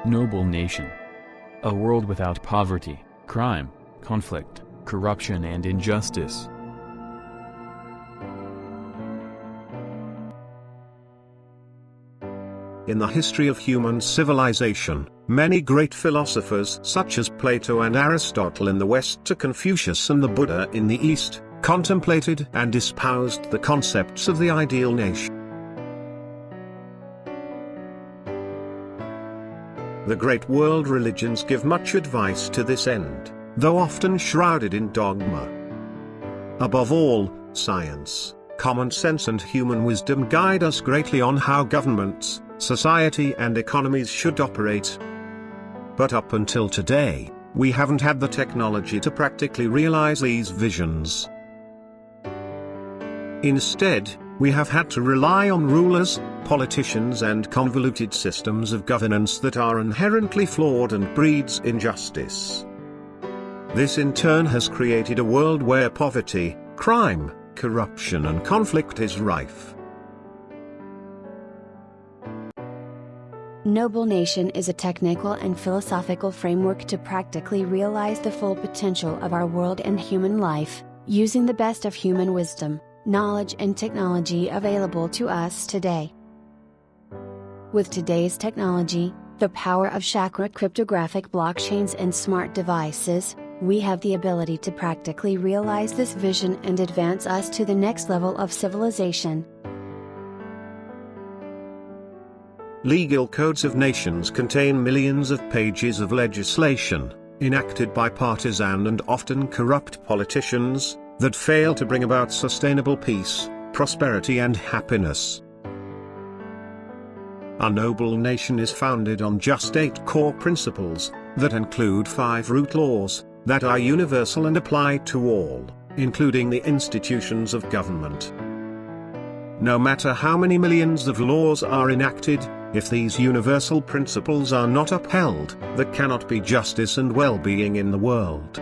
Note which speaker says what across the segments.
Speaker 1: Noble nation. A world without poverty, crime, conflict, corruption and injustice.
Speaker 2: In the history of human civilization, many great philosophers such as Plato and Aristotle in the West to Confucius and the Buddha in the East, contemplated and espoused the concepts of the ideal nation. The great world religions give much advice to this end, though often shrouded in dogma. Above all, science, common sense and human wisdom guide us greatly on how governments, society and economies should operate. But up until today, we haven't had the technology to practically realize these visions. Instead, we have had to rely on rulers, politicians and convoluted systems of governance that are inherently flawed and breeds injustice. This in turn has created a world where poverty, crime, corruption and conflict is rife.
Speaker 3: Noble Nation is a technical and philosophical framework to practically realize the full potential of our world and human life, using the best of human wisdom, knowledge and technology available to us today. With today's technology, the power of chakra cryptographic blockchains and smart devices, we have the ability to practically realize this vision and advance us to the next level of civilization.
Speaker 2: Legal codes of nations contain millions of pages of legislation, enacted by partisan and often corrupt politicians, that fail to bring about sustainable peace, prosperity and happiness. Our noble nation is founded on just 8 core principles, that include 5 root laws, that are universal and apply to all, including the institutions of government. No matter how many millions of laws are enacted, if these universal principles are not upheld, there cannot be justice and well-being in the world.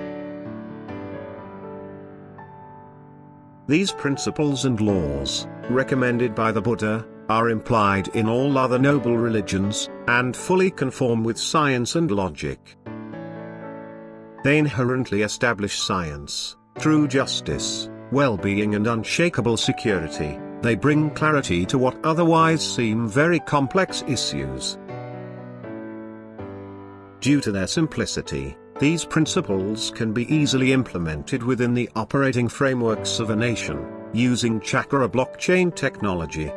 Speaker 2: These principles and laws, recommended by the Buddha, are implied in all other noble religions, and fully conform with science and logic. They inherently establish science, true justice, well-being and unshakable security. They bring clarity to what otherwise seem very complex issues. Due to their simplicity, these principles can be easily implemented within the operating frameworks of a nation, using chakra blockchain technology.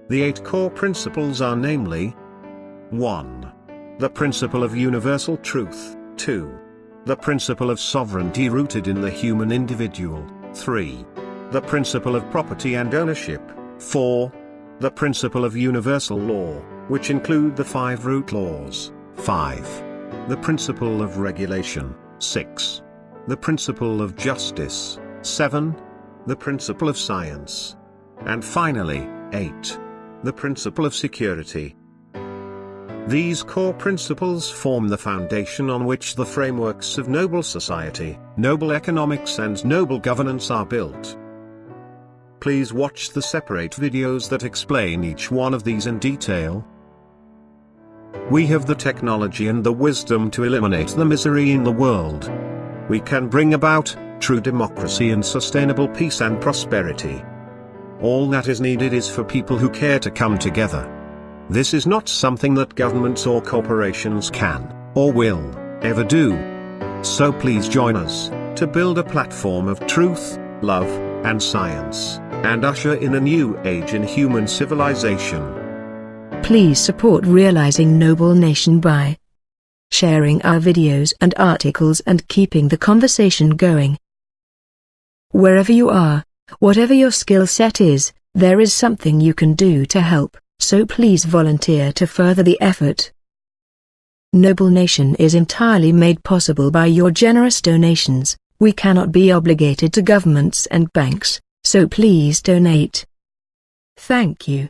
Speaker 2: The 8 core principles are namely: 1. The principle of universal truth. 2. The principle of sovereignty rooted in the human individual. 3. The principle of property and ownership. 4. The principle of universal law, which include the 5 root laws. 5. The principle of regulation. 6. The principle of justice. 7. The principle of science. And finally, 8. The principle of security. These core principles form the foundation on which the frameworks of noble society, noble economics and noble governance are built. Please watch the separate videos that explain each one of these in detail. We have the technology and the wisdom to eliminate the misery in the world. We can bring about true democracy and sustainable peace and prosperity. All that is needed is for people who care to come together. This is not something that governments or corporations can, or will, ever do. So please join us, to build a platform of truth, love, and science, and usher in a new age in human civilization.
Speaker 4: Please support Realizing Noble Nation by sharing our videos and articles and keeping the conversation going. Wherever you are, whatever your skill set is, there is something you can do to help. So please volunteer to further the effort. Noble Nation is entirely made possible by your generous donations. We cannot be obligated to governments and banks, so please donate. Thank you.